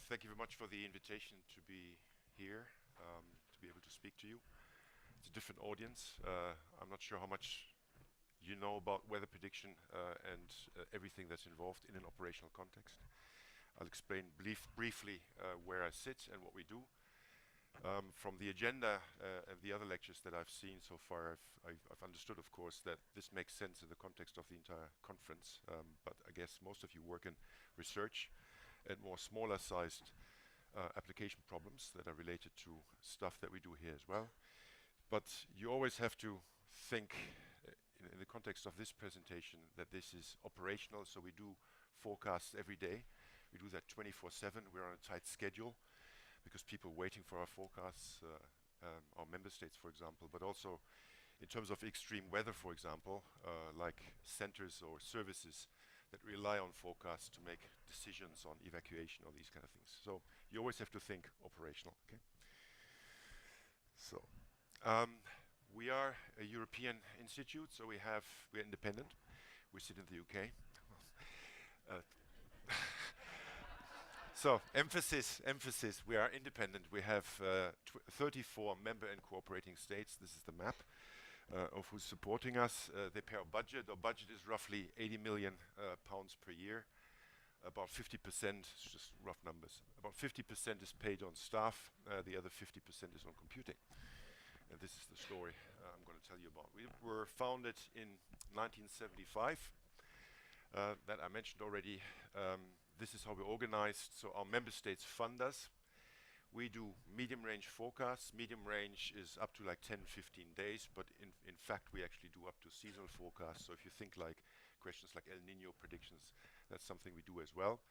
Thank you very much for the invitation to be here, to be able to speak to you. It's a different audience. I'm not sure how much you know about weather prediction and everything that's involved in an operational context. I'll explain briefly where I sit and what we do. From the agenda and the other lectures that I've seen so far, I've understood, of course, that this makes sense in the context of the entire conference. But I guess most of you work in research and more smaller sized application problems that are related to stuff that we do here as well. But you always have to think in the context of this presentation that this is operational, so we do forecasts every day. We do that 24/7. We're on a tight schedule because people waiting for our forecasts, our member states, for example, but also in terms of extreme weather, for example, like centers or services that rely on forecasts to make decisions on evacuation or these kind of things. So you always have to think operational. Okay. So we are a European institute, so we're independent. We sit in the UK. So emphasis, we are independent. We have 34 member and cooperating states. This is the map of who's supporting us. They pay our budget. Our budget is roughly 80 million pounds per year. About 50%, it's just rough numbers, about 50% is paid on staff. The other 50% is on computing. And this is the story I'm going to tell you about. We were founded in 1975. That I mentioned already. This is how we're organized. So our member states fund us. We do medium range forecasts. Medium range is up to like 10, 15 days, but in fact we actually do up to seasonal forecasts. So if you think like questions like El Nino predictions, that's something we do as well.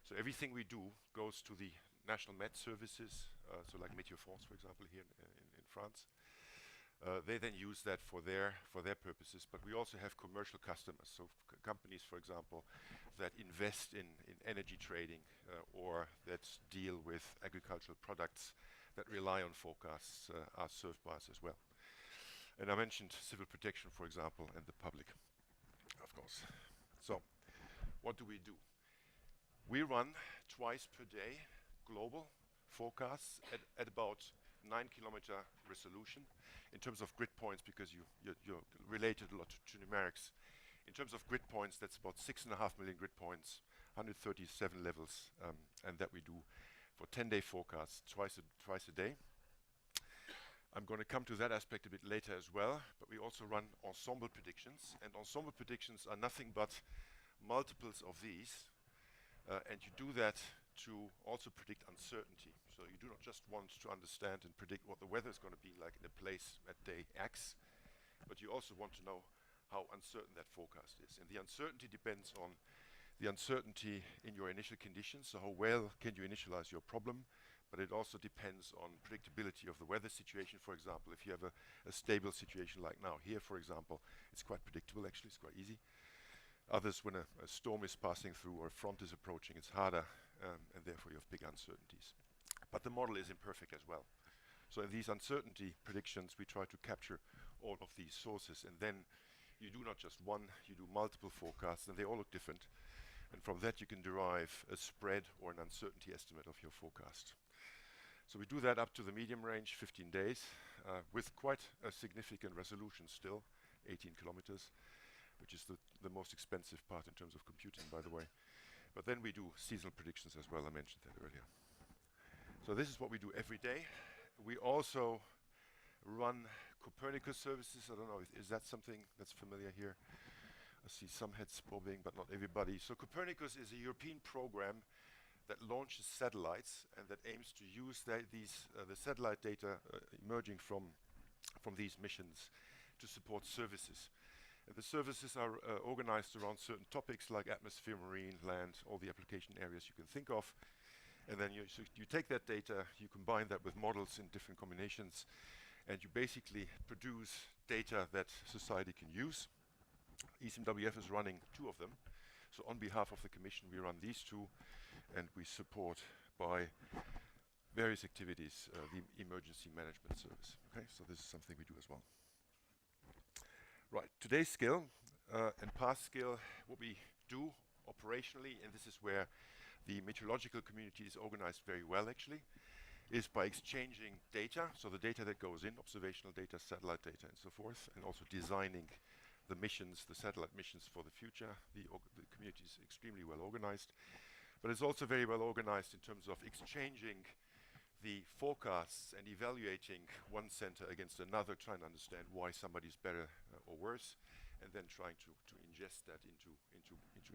So everything we do goes to the national Met services, so like Météo France, for example, here in France. They then use that for their purposes, but we also have commercial customers. So companies, for example, that invest in energy trading or that deal with agricultural products that rely on forecasts are served by us as well. And I mentioned civil protection, for example, and the public, of course. So what do? We run twice per day global forecasts at about 9-kilometer resolution in terms of grid points, because you're related a lot to numerics. In terms of grid points, that's about 6.5 million grid points, 137 levels, and that we do for 10-day forecasts twice a day. I'm going to come to that aspect a bit later as well, but we also run ensemble predictions, and ensemble predictions are nothing but multiples of these, and you do that to also predict uncertainty. So you do not just want to understand and predict what the weather is going to be like in a place at day X, but you also want to know how uncertain that forecast is. And the uncertainty depends on the uncertainty in your initial conditions, so how well can you initialize your problem, but it also depends on predictability of the weather situation. For example, if you have a stable situation like now here, for example, it's quite predictable actually, it's quite easy. Others, when a storm is passing through or a front is approaching, it's harder, and therefore you have big uncertainties. But the model is imperfect as well. So in these uncertainty predictions, we try to capture all of these sources, and then you do not just one, you do multiple forecasts, and they all look different. And from that you can derive a spread or an uncertainty estimate of your forecast. So we do that up to the medium range, 15 days, with quite a significant resolution still, 18 kilometers. Which is the most expensive part in terms of computing, by the way. But then we do seasonal predictions as well, I mentioned that earlier. So this is what we do every day. We also run Copernicus services. I don't know, is that something that's familiar here? I see some heads bobbing, but not everybody. So Copernicus is a European program that launches satellites and that aims to use the satellite data emerging from these missions to support services. And the services are organized around certain topics like atmosphere, marine, land, all the application areas you can think of. And then you take that data, you combine that with models in different combinations, and you basically produce data that society can use. ECMWF is running 2 of them. So on behalf of the Commission, we run these 2, and we support by various activities the emergency management service. Okay, so this is something we do as well. Right, today's skill and past skill, what we do operationally, and this is where the meteorological community is organized very well actually, is by exchanging data, so the data that goes in, observational data, satellite data, and so forth, and also designing the missions, the satellite missions for the future. The community is extremely well organized, but it's also very well organized in terms of exchanging the forecasts and evaluating one center against another, trying to understand why somebody's better or worse, and then trying to ingest that into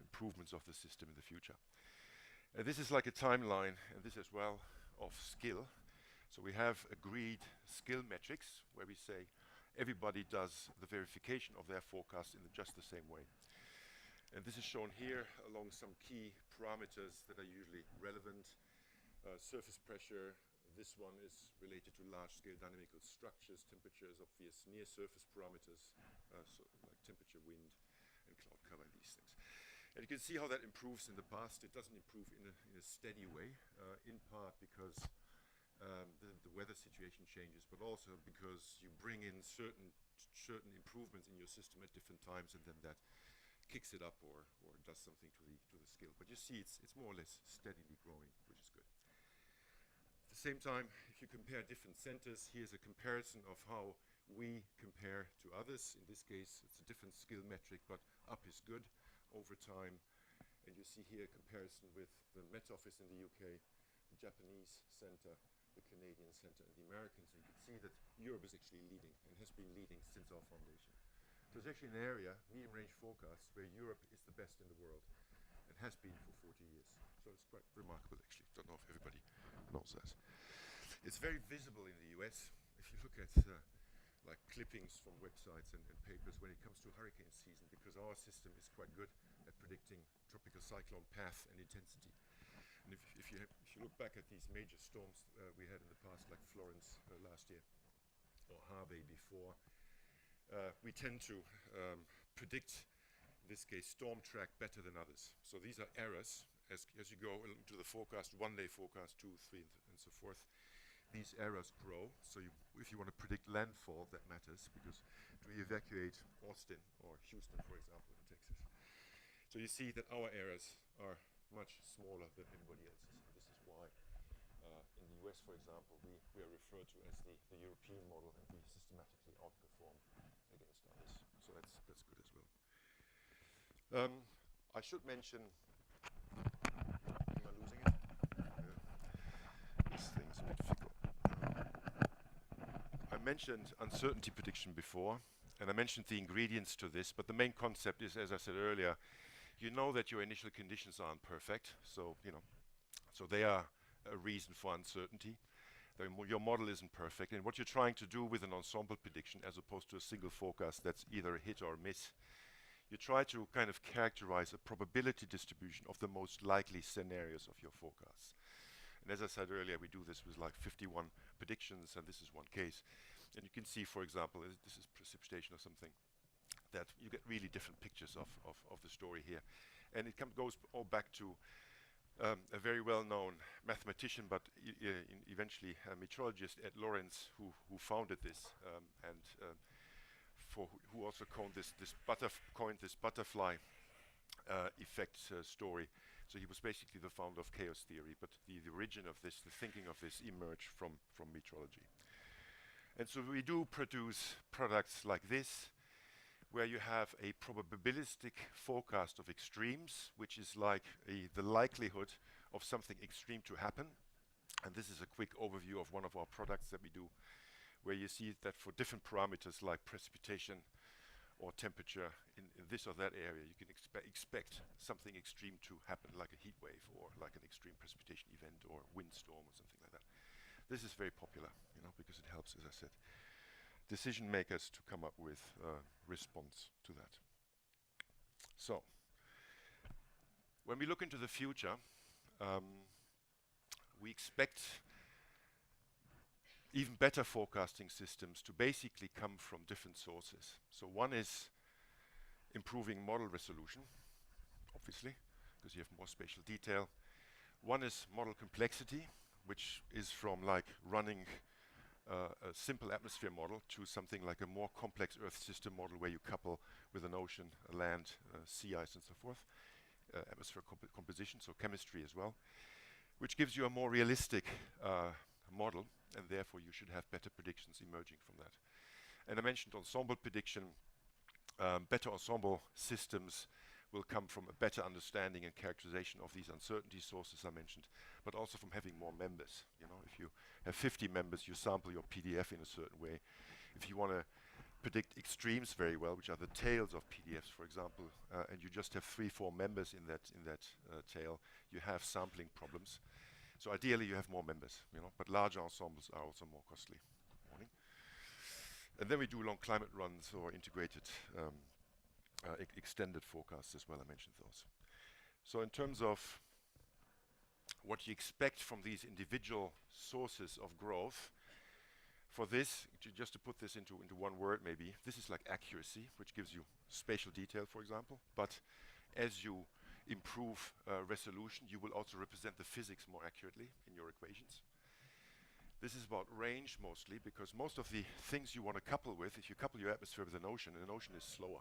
improvements of the system in the future. This is like a timeline, and this as well, of skill. So we have agreed skill metrics where we say everybody does the verification of their forecast in just the same way. And this is shown here along some key parameters that are usually relevant. Surface pressure, this one is related to large-scale dynamical structures. Temperature is obvious. Near-surface parameters, so like temperature, wind, and cloud cover, and these things. And you can see how that improves in the past. It doesn't improve in a steady way, in part because the weather situation changes, but also because you bring in certain improvements in your system at different times, and then that kicks it up or does something to the skill. But you see it's more or less steadily growing, which is good. At the same time, if you compare different centers, here's a comparison of how we compare to others. In this case, it's a different skill metric, but up is good over time. And you see here a comparison with the Met Office in the UK, the Japanese center, the Canadian center, and the Americans. And you can see that Europe is actually leading and has been leading since our foundation. So it's actually an area, medium range forecasts, where Europe is the best in the world and has been for 40 years. So it's quite remarkable actually. Don't know if everybody knows that. It's very visible in the US. If you look at like clippings from websites and papers when it comes to hurricane season, because our system is quite good at predicting tropical cyclone path and intensity. And if you look back at these major storms we had in the past, like Florence last year, or Harvey before, we tend to predict, in this case, storm track better than others. So these are errors as you go into the forecast, 1 day forecast, 2, 3, and so forth. These errors grow, so if you want to predict landfall, that matters, because do we evacuate Austin or Houston, for example, in Texas? So you see that our errors are much smaller than anybody else's. This is why in the US, for example, we are referred to as the European model, and we systematically outperform against others. So that's good as well. I should mention, am I losing it? This thing's a bit fickle. I mentioned uncertainty prediction before, and I mentioned the ingredients to this, but the main concept is, as I said earlier, you know that your initial conditions aren't perfect, so they are a reason for uncertainty. Your model isn't perfect, and what you're trying to do with an ensemble prediction, as opposed to a single forecast that's either a hit or a miss, you try to kind of characterize a probability distribution of the most likely scenarios of your forecasts. And as I said earlier, we do this with like 51 predictions, and this is one case. And you can see, for example, this is precipitation or something, that you get really different pictures of the story here. And it goes all back to a very well-known mathematician, but eventually a meteorologist, Ed Lawrence, who founded this, and who also coined this butterfly effect story. So he was basically the founder of chaos theory, but the origin of this, the thinking of this, emerged from meteorology. And so we do produce products like this, where you have a probabilistic forecast of extremes, which is like the likelihood of something extreme to happen. And this is a quick overview of one of our products that we do, where you see that for different parameters like precipitation or temperature in this or that area, you can expect something extreme to happen, like a heat wave or like an extreme precipitation event or windstorm or something like that. This is very popular, because it helps, as I said, decision makers to come up with a response to that. So, when we look into the future, we expect even better forecasting systems to basically come from different sources. So one is improving model resolution, obviously, because you have more spatial detail. One is model complexity, which is from like running a simple atmosphere model to something like a more complex Earth system model where you couple with an ocean, a land, sea ice, and so forth. atmosphere composition, so chemistry as well, which gives you a more realistic model, and therefore you should have better predictions emerging from that. And I mentioned ensemble prediction. Better ensemble systems will come from a better understanding and characterization of these uncertainty sources I mentioned, but also from having more members. You know, if you have 50 members, you sample your PDF in a certain way. If you want to predict extremes very well, which are the tails of PDFs, for example, and you just have 3-4 members in that tail, you have sampling problems. So ideally, you have more members, you know, but larger ensembles are also more costly. Morning. And then we do long climate runs or integrated extended forecasts as well. I mentioned those. So in terms of what you expect from these individual sources of growth, for this, just to put this into one word maybe, this is like accuracy, which gives you spatial detail, for example. But as you improve resolution, you will also represent the physics more accurately in your equations. This is about range mostly, because most of the things you want to couple with, if you couple your atmosphere with an ocean is slower.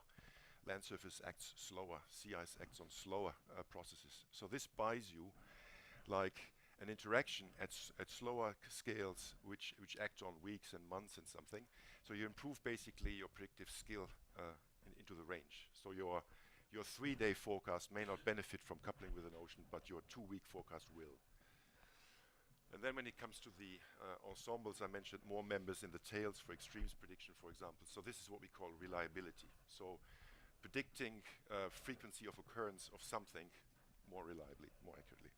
Land surface acts slower, sea ice acts on slower processes. So this buys you like an interaction at slower scales, which act on weeks and months and something. So you improve basically your predictive skill into the range. So your 3-day forecast may not benefit from coupling with an ocean, but your 2-week forecast will. And then when it comes to the ensembles, I mentioned more members in the tails for extremes prediction, for example. So this is what we call reliability. So predicting frequency of occurrence of something more reliably, more accurately.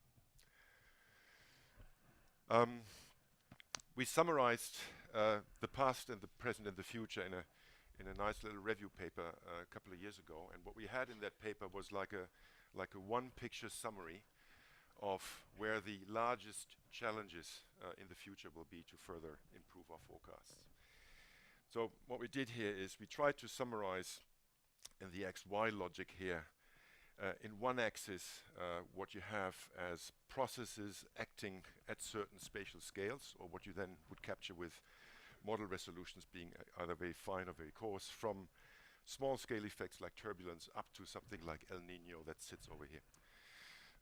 We summarized the past and the present and the future in a nice little review paper a couple of years ago. And what we had in that paper was like a one-picture summary of where the largest challenges in the future will be to further improve our forecasts. So what we did here is we tried to summarize in the XY logic here in one axis what you have as processes acting at certain spatial scales, or what you then would capture with model resolutions being either very fine or very coarse, from small scale effects like turbulence up to something like El Nino that sits over here.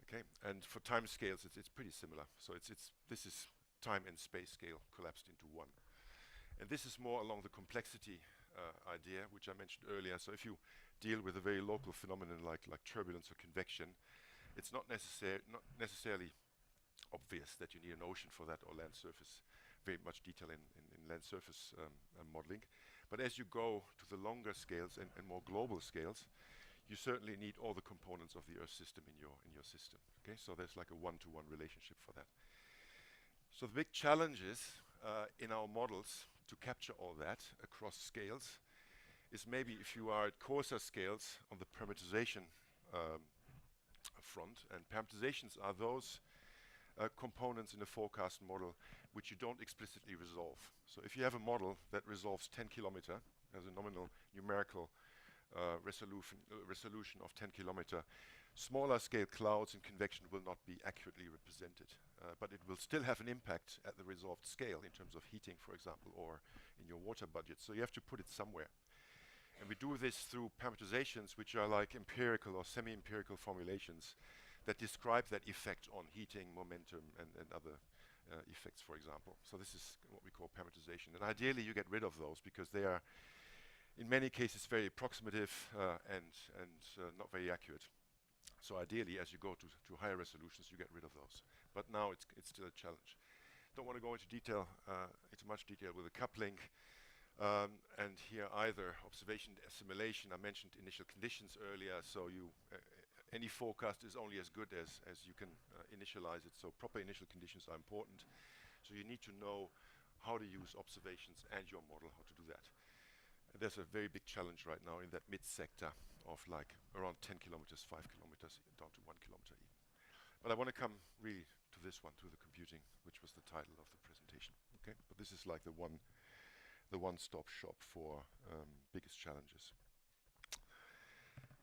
Okay, and for time scales, it's pretty similar. So this is time and space scale collapsed into one. And this is more along the complexity idea, which I mentioned earlier. So if you deal with a very local phenomenon like turbulence or convection, it's not necessarily obvious that you need an ocean for that or land surface, very much detail in land surface modeling. But as you go to the longer scales and more global scales, you certainly need all the components of the Earth system in your system. Okay, so there's like a one-to-one relationship for that. So the big challenge is in our models to capture all that across scales is maybe if you are at coarser scales on the parameterization front, and parameterizations are those components in a forecast model which you don't explicitly resolve. So if you have a model that resolves 10 kilometer as a nominal numerical resolution of 10 kilometer, smaller scale clouds in convection will not be accurately represented, but it will still have an impact at the resolved scale in terms of heating, for example, or in your water budget. So you have to put it somewhere. And we do this through parameterizations which are like empirical or semi-empirical formulations that describe that effect on heating, momentum, and other effects, for example. So this is what we call parameterization. And ideally you get rid of those because they are in many cases very approximative and not very accurate. So ideally, as you go to higher resolutions, you get rid of those. But now it's still a challenge. Don't want to go into detail, into much detail with the coupling. And here either observation assimilation. I mentioned initial conditions earlier. So any forecast is only as good as you can initialize it. So proper initial conditions are important. So you need to know how to use observations and your model, how to do that. There's a very big challenge right now in that mid-sector of like around 10 kilometers, 5 kilometers, down to 1 kilometer even. But I want to come really to this one, to the computing, which was the title of the presentation. Okay, but this is like the one-stop shop for biggest challenges.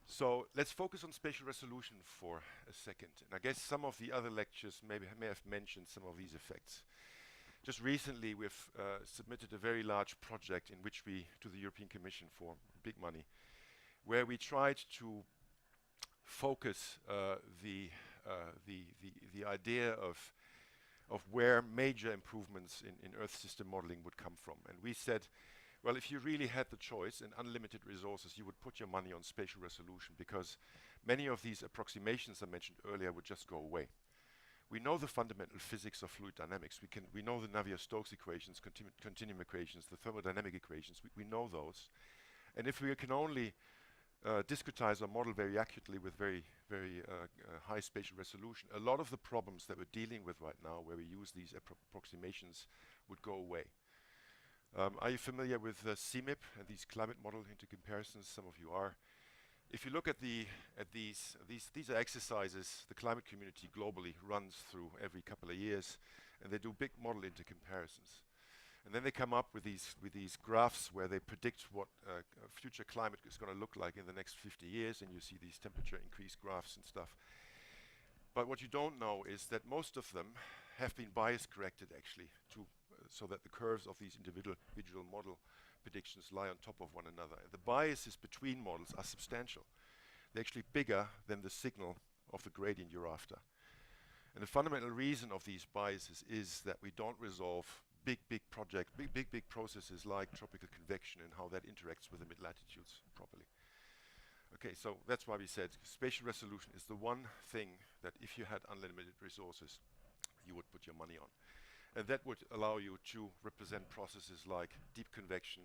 So let's focus on spatial resolution for a second. And I guess some of the other lectures may have mentioned some of these effects. Just recently, we've submitted a very large project in which to the European Commission for big money, where we tried to focus the idea of where major improvements in Earth system modeling would come from. And we said, well, if you really had the choice and unlimited resources, you would put your money on spatial resolution, because many of these approximations I mentioned earlier would just go away. We know the fundamental physics of fluid dynamics. We know the Navier-Stokes equations, continuum equations, the thermodynamic equations. We know those. And if we can only discretize our model very accurately with very high spatial resolution, a lot of the problems that we're dealing with right now, where we use these approximations, would go away. Are you familiar with CMIP and these climate model intercomparisons? Some of you are. If you look at these are exercises the climate community globally runs through every couple of years, and they do big model intercomparisons. And then they come up with these graphs where they predict what future climate is going to look like in the next 50 years, and you see these temperature increase graphs and stuff. But what you don't know is that most of them have been bias corrected actually so that the curves of these individual model predictions lie on top of one another. And the biases between models are substantial. They're actually bigger than the signal of the gradient you're after. And the fundamental reason of these biases is that we don't resolve big processes like tropical convection and how that interacts with the mid-latitudes properly. Okay, so that's why we said spatial resolution is the one thing that if you had unlimited resources, you would put your money on. And that would allow you to represent processes like deep convection,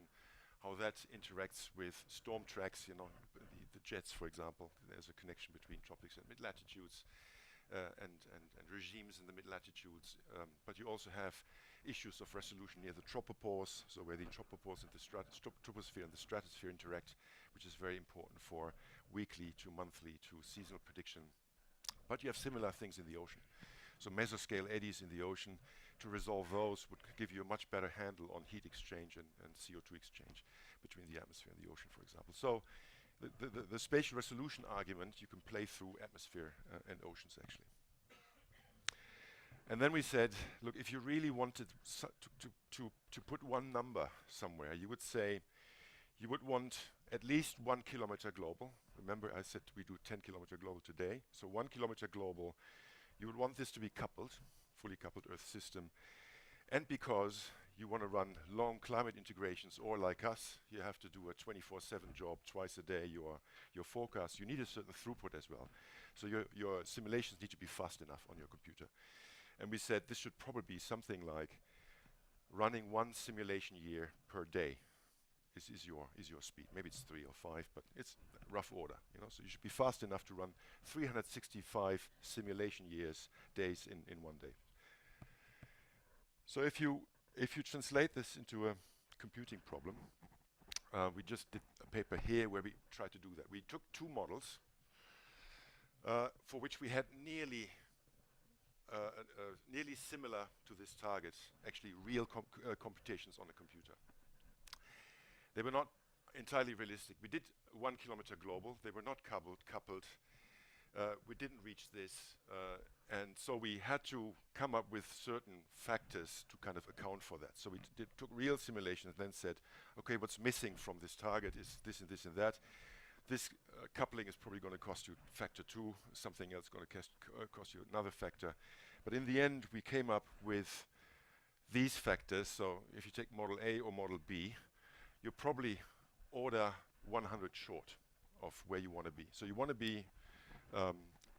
how that interacts with storm tracks, you know, the jets, for example. There's a connection between tropics and mid-latitudes and regimes in the mid-latitudes. But you also have issues of resolution near the tropopause, so where the tropopause and the troposphere and the stratosphere interact, which is very important for weekly to monthly to seasonal prediction. But you have similar things in the ocean. So mesoscale eddies in the ocean, to resolve those would give you a much better handle on heat exchange and CO2 exchange between the atmosphere and the ocean, for example. So the spatial resolution argument you can play through atmosphere and oceans actually. And then we said, look, if you really wanted to put one number somewhere, you would say you would want at least 1 kilometer global. Remember I said we do 10 kilometer global today. So 1 kilometer global, you would want this to be coupled, fully coupled Earth system. And because you want to run long climate integrations, or like us, you have to do a 24/7 job twice a day, your forecast, you need a certain throughput as well. So your simulations need to be fast enough on your computer. And we said this should probably be something like running 1 simulation year per day is your speed. Maybe it's 3 or 5, but it's rough order, you know. So you should be fast enough to run 365 simulation days in one day. So if you translate this into a computing problem, we just did a paper here where we tried to do that. We took 2 models for which we had nearly similar to this target, actually real computations on a computer. They were not entirely realistic. We did 1 kilometer global. They were not coupled. We didn't reach this. And so we had to come up with certain factors to kind of account for that. So we took real simulations and then said, okay, what's missing from this target is this and this and that. This coupling is probably going to cost you factor 2. Something else going to cost you another factor. But in the end, we came up with these factors. So if you take model A or model B, you're probably order 100 short of where you want to be. So you want to be,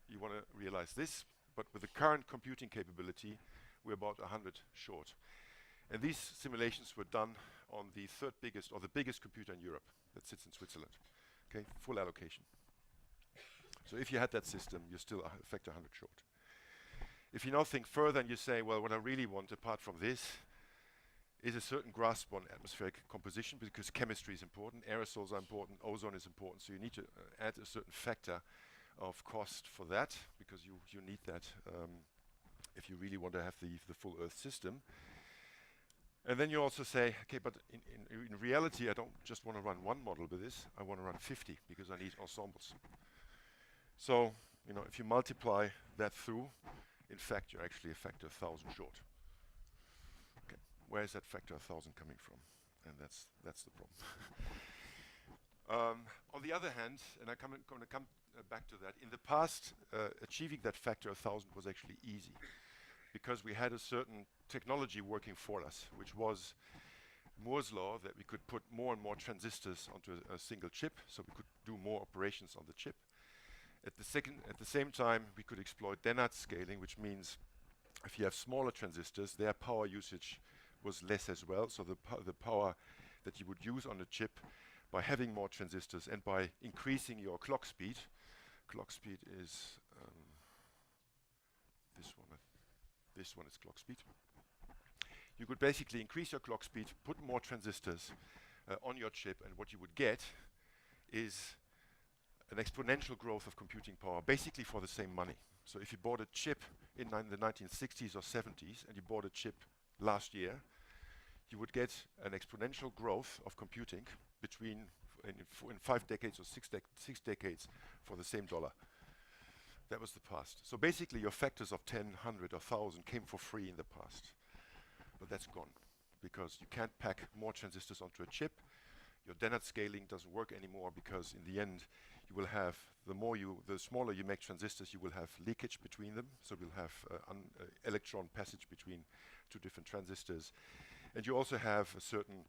you want to realize this, but with the current computing capability, we're about 100 short. And these simulations were done on the 3rd biggest, or the biggest computer in Europe that sits in Switzerland. Okay, full allocation. So if you had that system, you're still a factor 100 short. If you now think further and you say, well, what I really want apart from this is a certain grasp on atmospheric composition, because chemistry is important, aerosols are important, ozone is important, so you need to add a certain factor of cost for that, because you need that if you really want to have the full Earth system. And then you also say, okay, but in reality, I don't just want to run 1 model with this, I want to run 50, because I need ensembles. So, you know, if you multiply that through, in fact, you're actually a factor 1,000 short. Okay, where is that factor 1,000 coming from? And that's the problem. On the other hand, and I'm going to come back to that, in the past, achieving that factor of 1,000 was actually easy because we had a certain technology working for us, which was Moore's law, that we could put more and more transistors onto a single chip, so we could do more operations on the chip. At the same time, we could exploit Dennard scaling, which means if you have smaller transistors, their power usage was less as well. So the power that you would use on a chip by having more transistors and by increasing your clock speed is this one is clock speed. You could basically increase your clock speed, put more transistors on your chip, and what you would get is an exponential growth of computing power, basically for the same money. So if you bought a chip in the 1960s or 70s, and you bought a chip last year, you would get an exponential growth of computing between in 5 decades or 6 decades for the same dollar. That was the past. So basically your factors of 10, 100 or 1,000 came for free in the past. But that's gone because you can't pack more transistors onto a chip. Your Dennard scaling doesn't work anymore because in the end you will have, the smaller you make transistors, you will have leakage between them. So we'll have electron passage between two different transistors. And you also have a certain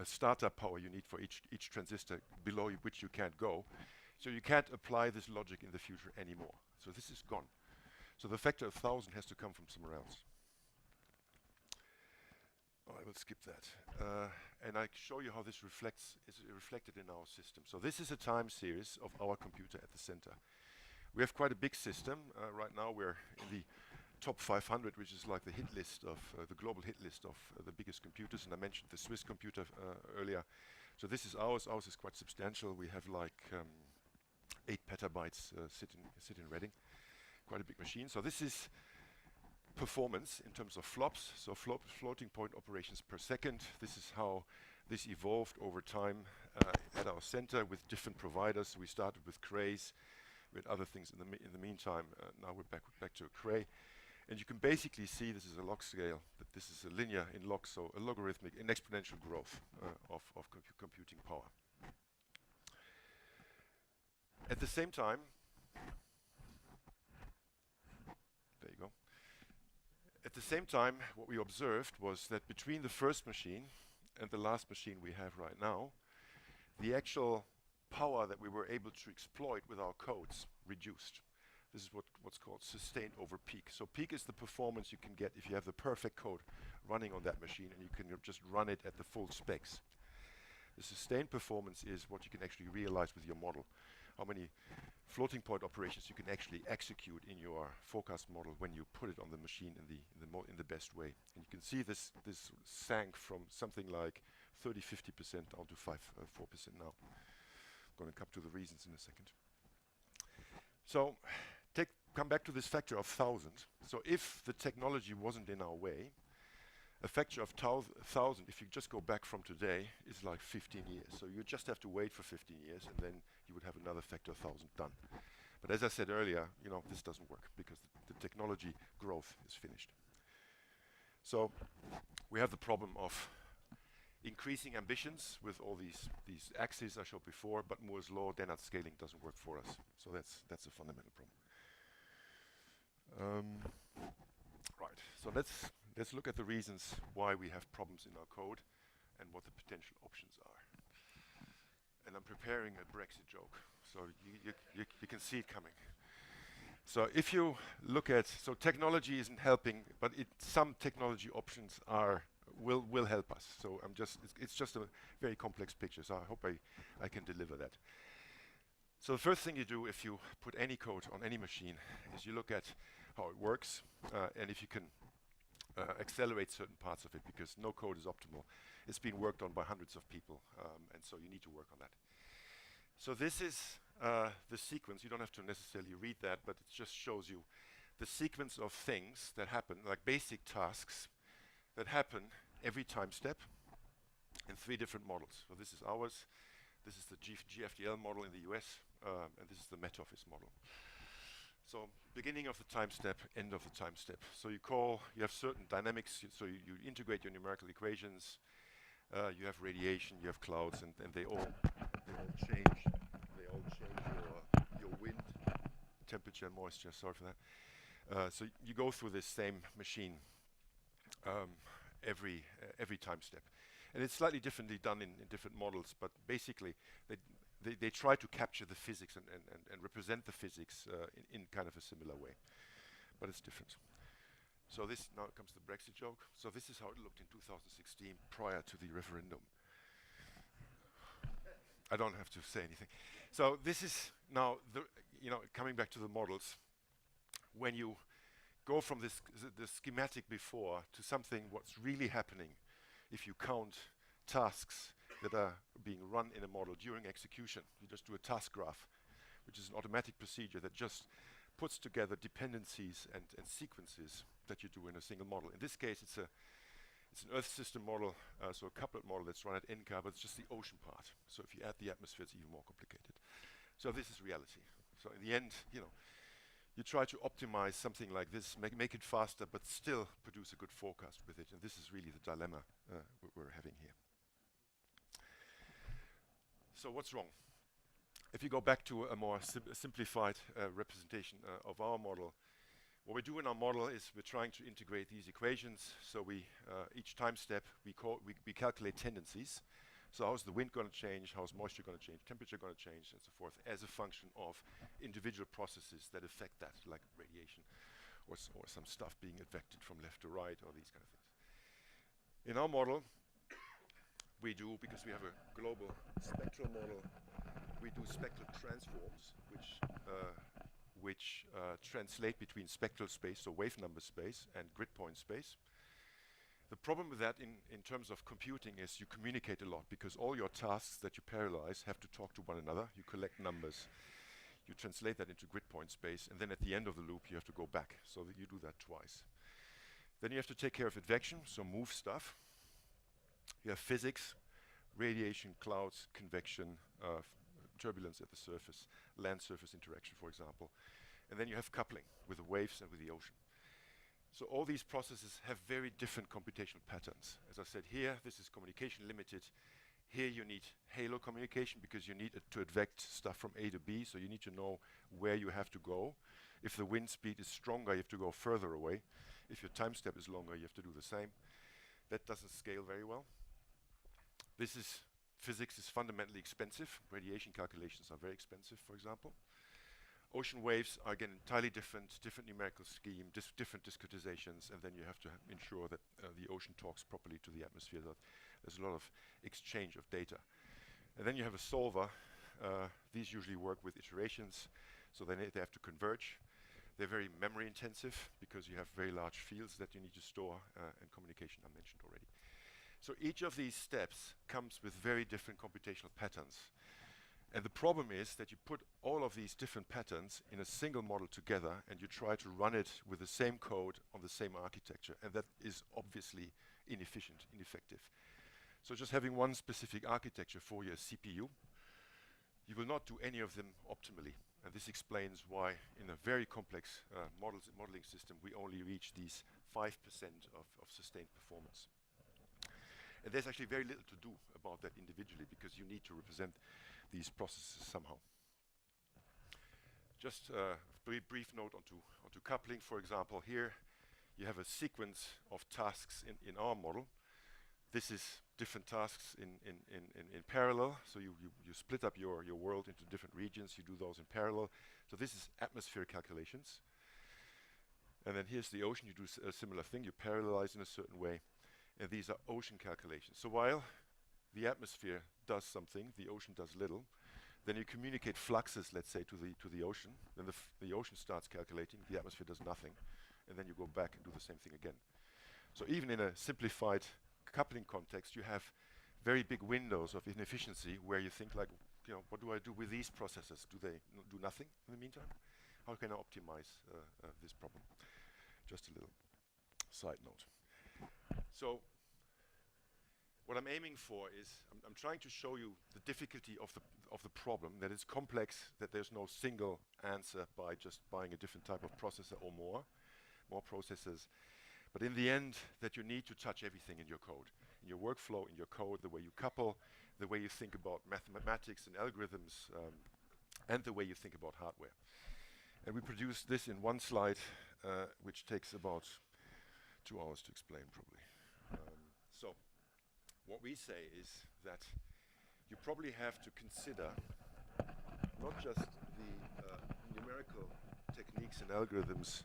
startup power you need for each transistor below which you can't go. So you can't apply this logic in the future anymore. So this is gone. So the factor of 1,000 has to come from somewhere else. I will skip that. And I show you how this is reflected in our system. So this is a time series of our computer at the center. We have quite a big system. Right now we're in the top 500, which is like the hit list of the global hit list of the biggest computers. And I mentioned the Swiss computer earlier. So this is ours. Ours is quite substantial. We have like 8 petabytes sit in Reading. Quite a big machine. So this is performance in terms of flops, so floating point operations per second. This is how this evolved over time at our center with different providers. We started with Crays, with other things in the meantime. Now we're back to a Cray. And you can basically see this is a log scale, that this is a linear in log, so a logarithmic, an exponential growth of computing power. At the same time, there you go. At the same time, what we observed was that between the first machine and the last machine we have right now, the actual power that we were able to exploit with our codes reduced. This is what's called sustained over peak. So peak is the performance you can get if you have the perfect code running on that machine and you can just run it at the full specs. The sustained performance is what you can actually realize with your model. How many floating point operations you can actually execute in your forecast model when you put it on the machine in the best way. And you can see this sank from something like 30-50% down to 4% now. I'm going to come to the reasons in a second. So come back to this factor of 1,000. So if the technology wasn't in our way, a factor of 1,000, if you just go back from today, is like 15 years. So you just have to wait for 15 years, and then you would have another factor of 1,000 done. But as I said earlier, this doesn't work because the technology growth is finished. So we have the problem of increasing ambitions with all these axes I showed before, but Moore's law, Dennard scaling doesn't work for us. So that's a fundamental problem. Right. So let's look at the reasons why we have problems in our code and what the potential options are. And I'm preparing a Brexit joke, so you can see it coming. So if you look at, so technology isn't helping, but some technology options will help us. So it's just a very complex picture, so I hope I can deliver that. So the first thing you do if you put any code on any machine is you look at how it works, and if you can accelerate certain parts of it, because no code is optimal. It's been worked on by hundreds of people, and so you need to work on that. So this is the sequence. You don't have to necessarily read that, but it just shows you the sequence of things that happen, like basic tasks that happen every time step in 3 different models. So this is ours, this is the GFDL model in the US, and this is the Met Office model. So beginning of the time step, end of the time step. So you have certain dynamics, so you integrate your numerical equations, you have radiation, you have clouds, and they They all change your wind, temperature, and moisture. Sorry for that. So you go through this same machine every time step. And it's slightly differently done in different models, but basically they try to capture the physics and represent the physics in kind of a similar way. But it's different. So this, now comes the Brexit joke. So this is how it looked in 2016 prior to the referendum. I don't have to say anything. So this is now, coming back to the models, when you go from the schematic before to something what's really happening, if you count tasks that are being run in a model during execution, you just do a task graph, which is an automatic procedure that just puts together dependencies and sequences that you do in a single model. In this case, it's an Earth system model, so a couplet model that's run at NCAR, but it's just the ocean part. So if you add the atmosphere, it's even more complicated. So this is reality. So in the end, you try to optimize something like this, make it faster, but still produce a good forecast with it. And this is really the dilemma we're having here. So what's wrong? If you go back to a more simplified representation of our model, what we do in our model is we're trying to integrate these equations. So we, each time step, we calculate tendencies. So how's the wind going to change? How's moisture going to change? Temperature going to change, and so forth, as a function of individual processes that affect that, like radiation or some stuff being affected from left to right, or these kind of things. In our model, we do, because we have a global spectral model, we do spectral transforms, which translate between spectral space, so wave number space, and grid point space. The problem with that in terms of computing is you communicate a lot, because all your tasks that you parallelize have to talk to one another. You collect numbers, you translate that into grid point space, and then at the end of the loop you have to go back, so that you do that twice. Then you have to take care of advection, so move stuff. You have physics, radiation, clouds, convection, turbulence at the surface, land surface interaction, for example. And then you have coupling with the waves and with the ocean. So all these processes have very different computational patterns. As I said here, this is communication limited. Here you need halo communication, because you need to advect stuff from A to B, so you need to know where you have to go. If the wind speed is stronger, you have to go further away. If your time step is longer, you have to do the same. That doesn't scale very well. Physics is fundamentally expensive. Radiation calculations are very expensive, for example. Ocean waves are, again, entirely different numerical scheme, different discretizations, and then you have to ensure that the ocean talks properly to the atmosphere, that there's a lot of exchange of data. And then you have a solver. These usually work with iterations, so they have to converge. They're very memory intensive, because you have very large fields that you need to store, and communication I mentioned already. So each of these steps comes with very different computational patterns. And the problem is that you put all of these different patterns in a single model together, and you try to run it with the same code on the same architecture. And that is obviously inefficient, ineffective. So just having one specific architecture for your CPU, you will not do any of them optimally. And this explains why in a very complex modeling system, we only reach these 5% of sustained performance. And there's actually very little to do about that individually, because you need to represent these processes somehow. Just a brief note onto coupling, for example. Here you have a sequence of tasks in our model. This is different tasks in parallel. So you split up your world into different regions. You do those in parallel. So this is atmosphere calculations. And then here's the ocean. You do a similar thing. You parallelize in a certain way. And these are ocean calculations. So while the atmosphere does something, the ocean does little. Then you communicate fluxes, let's say, to the ocean. Then the ocean starts calculating. The atmosphere does nothing. And then you go back and do the same thing again. So even in a simplified coupling context, you have very big windows of inefficiency where you think, like, what do I do with these processes? Do they do nothing in the meantime? How can I optimize this problem? Just a little side note. So what I'm aiming for is I'm trying to show you the difficulty of the problem, that it's complex, that there's no single answer by just buying a different type of processor or more processors. But in the end, that you need to touch everything in your code. in your workflow, in your code, the way you couple, the way you think about mathematics and algorithms, and the way you think about hardware. And we produced this in one slide, which takes about 2 hours to explain, probably. So what we say is that you probably have to consider not just the numerical techniques and algorithms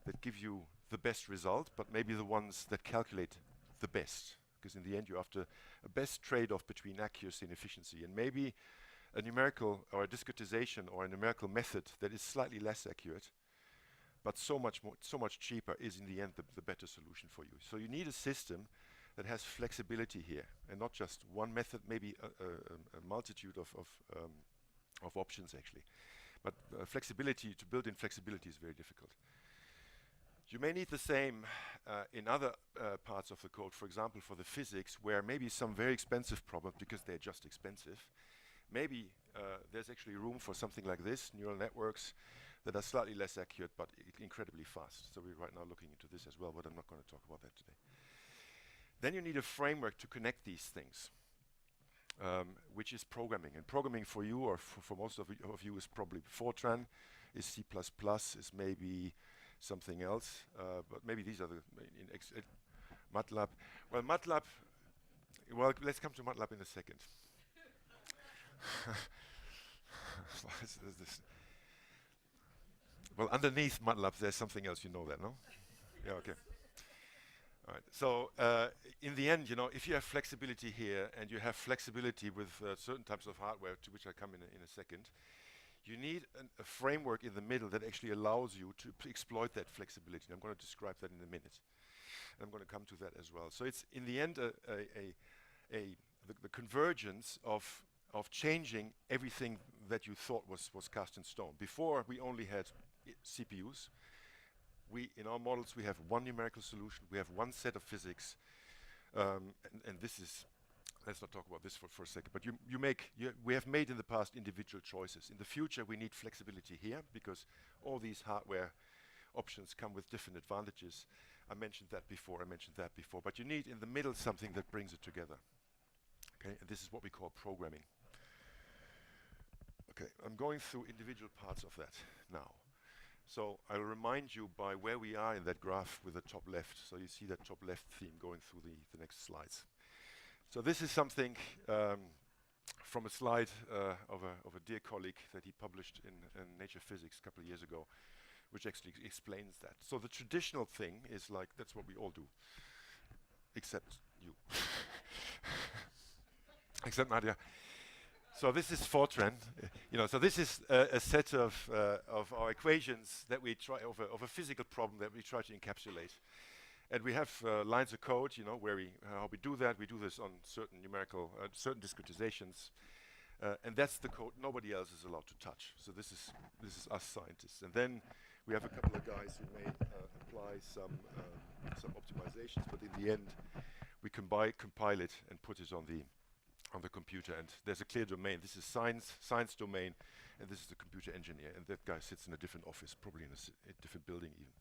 that give you the best result, but maybe the ones that calculate the best. Because in the end, you're after a best trade-off between accuracy and efficiency. And maybe a numerical or a discretization or a numerical method that is slightly less accurate, but so much cheaper is in the end the better solution for you. So you need a system that has flexibility here, and not just one method, maybe a multitude of options actually. But flexibility, to build in flexibility is very difficult. You may need the same in other parts of the code, for example, for the physics, where maybe some very expensive problems, because they're just expensive, maybe there's actually room for something like this, neural networks that are slightly less accurate, but incredibly fast. So we're right now looking into this as well, but I'm not going to talk about that today. Then you need a framework to connect these things, which is programming. And programming for you, or for most of you, is probably Fortran, is C++, is maybe something else, but maybe these are the MATLAB. Well, MATLAB, well, let's come to MATLAB in a second. Well, underneath MATLAB, there's something else, you know that, no? Yeah, okay. All right. So in the end, you know, if you have flexibility here and you have flexibility with certain types of hardware, to which I come in a second, you need a framework in the middle that actually allows you to exploit that flexibility. And I'm going to describe that in a minute. And I'm going to come to that as well. So it's in the end the convergence of changing everything that you thought was cast in stone. Before, we only had CPUs. In our models, we have one numerical solution. We have one set of physics. And this is, let's not talk about this for a second, but we have made in the past individual choices. In the future, we need flexibility here, because all these hardware options come with different advantages. I mentioned that before, but you need in the middle something that brings it together. Okay, and this is what we call programming. Okay, I'm going through individual parts of that now. So I'll remind you by where we are in that graph with the top left. So you see that top left theme going through the next slides. So this is something from a slide of a dear colleague that he published in Nature Physics a couple of years ago, which actually explains that. So the traditional thing is like, that's what we all do, except you. Except Nadia. So this is Fortran, you know. So this is a set of our equations that we try of a physical problem that we try to encapsulate, and we have lines of code, you know, where how we do that. We do this on certain numerical, certain discretizations, and that's the code nobody else is allowed to touch. So this is us scientists, and then we have a couple of guys who may apply some optimizations, but in the end, we compile it and put it on the computer, and there's a clear domain. This is science domain, and this is the computer engineer, and that guy sits in a different office, probably in a different building even.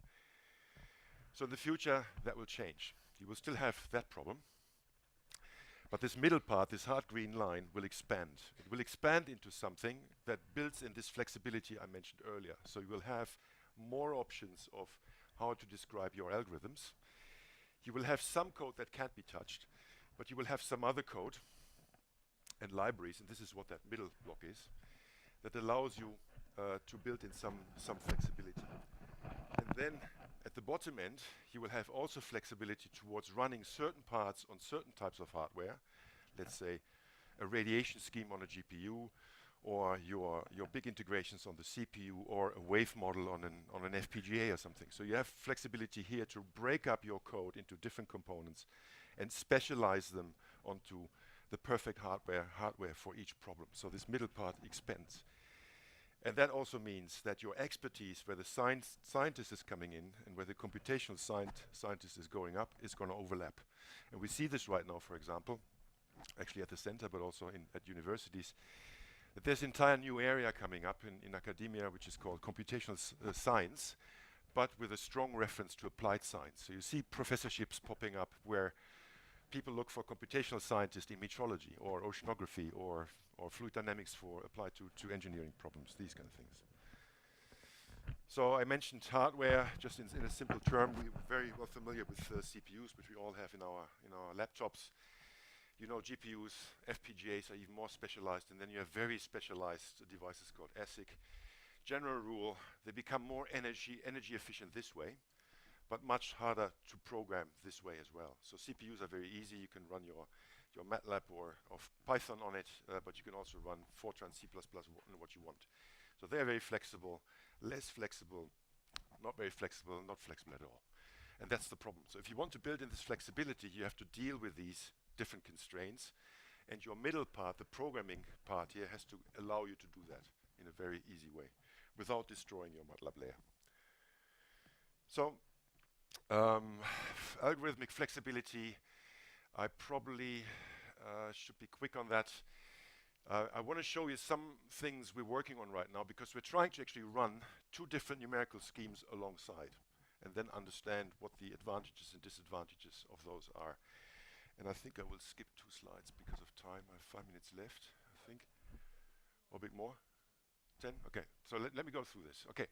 So in the future, that will change. You will still have that problem, but this middle part, this hard green line, will expand. It will expand into something that builds in this flexibility I mentioned earlier. So you will have more options of how to describe your algorithms. You will have some code that can't be touched, but you will have some other code and libraries, and this is what that middle block is, that allows you to build in some flexibility. And then at the bottom end, you will have also flexibility towards running certain parts on certain types of hardware. Let's say a radiation scheme on a GPU, or your big integrations on the CPU, or a wave model on an FPGA or something. So you have flexibility here to break up your code into different components and specialize them onto the perfect hardware for each problem. So this middle part expands. And that also means that your expertise, where the scientist is coming in and where the computational scientist is going up, is going to overlap. And we see this right now, for example, actually at the center, but also at universities, that there's an entire new area coming up in academia, which is called computational science, but with a strong reference to applied science. So you see professorships popping up where people look for computational scientists in metrology or oceanography or fluid dynamics for applied to engineering problems, these kind of things. So I mentioned hardware, just in a simple term. We're very well familiar with CPUs, which we all have in our laptops. You know, GPUs, FPGAs are even more specialized, and then you have very specialized devices called ASIC. General rule, they become more energy efficient this way, but much harder to program this way as well. So CPUs are very easy. You can run your MATLAB or Python on it, but you can also run Fortran, C++, what you want. So they're very flexible, less flexible, not very flexible, not flexible at all. And that's the problem. So if you want to build in this flexibility, you have to deal with these different constraints. And your middle part, the programming part here, has to allow you to do that in a very easy way without destroying your MATLAB layer. So algorithmic flexibility, I probably should be quick on that. I want to show you some things we're working on right now, because we're trying to actually run two different numerical schemes alongside and then understand what the advantages and disadvantages of those are. And I think I will skip 2 slides because of time. I have 5 minutes left, I think, or a bit more. 10? Okay, so let me go through this. Okay,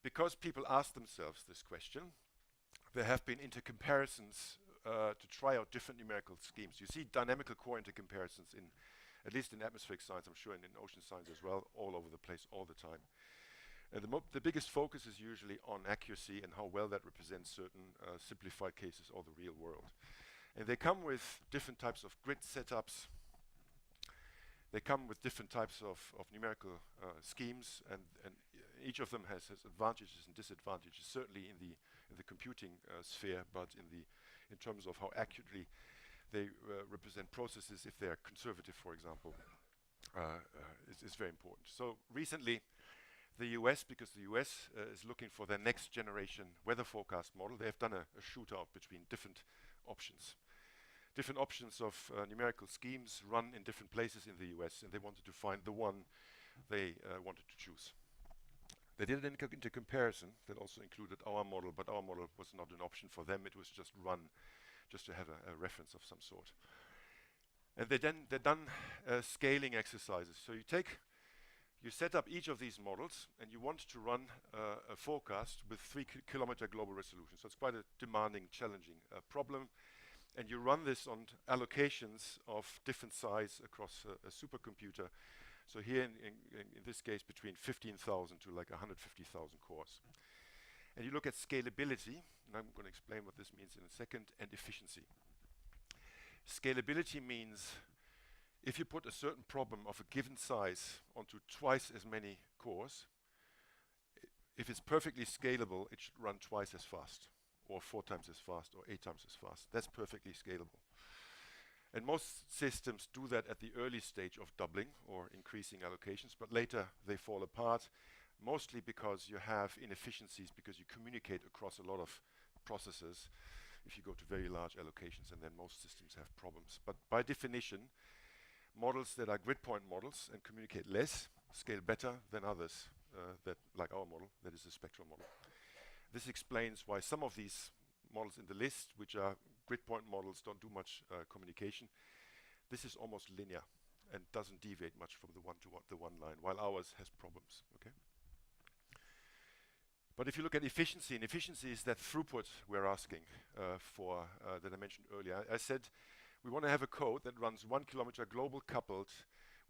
because people ask themselves this question, there have been intercomparisons to try out different numerical schemes. You see dynamical core intercomparisons in, at least in atmospheric science, I'm sure in ocean science as well, all over the place, all the time. The biggest focus is usually on accuracy and how well that represents certain simplified cases or the real world. And they come with different types of grid setups. They come with different types of numerical schemes, and each of them has advantages and disadvantages, certainly in the computing sphere, but in terms of how accurately they represent processes, if they are conservative, for example, is very important. So recently, the US, because the US is looking for their next generation weather forecast model, they have done a shootout between different options. Different options of numerical schemes run in different places in the US, and they wanted to find the one they wanted to choose. They did an intercomparison that also included our model, but our model was not an option for them. It was just run, just to have a reference of some sort. And they're done scaling exercises. So you set up each of these models, and you want to run a forecast with 3 kilometer global resolution. So it's quite a demanding, challenging problem. And you run this on allocations of different size across a supercomputer. So here in this case, between 15,000 to like 150,000 cores. And you look at scalability, and I'm going to explain what this means in a second, and efficiency. Scalability means if you put a certain problem of a given size onto twice as many cores, if it's perfectly scalable, it should run twice as fast, or 4 times as fast, or 8 times as fast. That's perfectly scalable. And most systems do that at the early stage of doubling or increasing allocations, but later they fall apart, mostly because you have inefficiencies, because you communicate across a lot of processes if you go to very large allocations, and then most systems have problems. But by definition, models that are grid point models and communicate less scale better than others, that, like our model, that is a spectral model. This explains why some of these models in the list, which are grid point models, don't do much communication. This is almost linear and doesn't deviate much from the one line, while ours has problems. Okay. But if you look at efficiency, and efficiency is that throughput we're asking for that I mentioned earlier. I said we want to have a code that runs 1 kilometer global coupled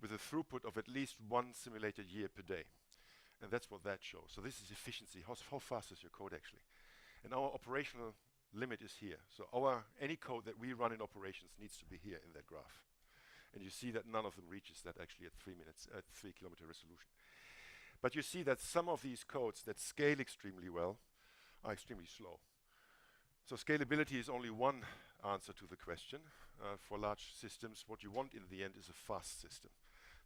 with a throughput of at least 1 simulated year per day. And that's what that shows. So this is efficiency. How fast is your code actually? And our operational limit is here. So any code that we run in operations needs to be here in that graph. And you see that none of them reaches that actually at 3 kilometer resolution. But you see that some of these codes that scale extremely well are extremely slow. So scalability is only one answer to the question. For large systems, what you want in the end is a fast system.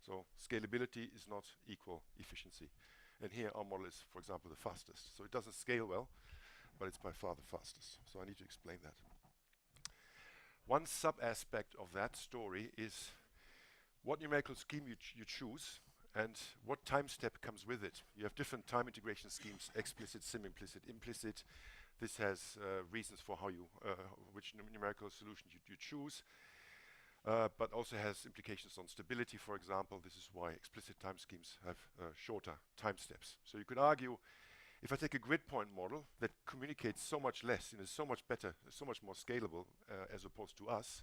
So scalability is not equal efficiency. And here our model is, for example, the fastest. So it doesn't scale well, but it's by far the fastest. So I need to explain that. One sub-aspect of that story is what numerical scheme you choose and what time step comes with it. You have different time integration schemes, explicit, sim-implicit, implicit. This has reasons for how you, which numerical solution you choose, but also has implications on stability, for example. This is why explicit time schemes have shorter time steps. So you could argue, if I take a grid point model that communicates so much less and is so much better, so much more scalable as opposed to us,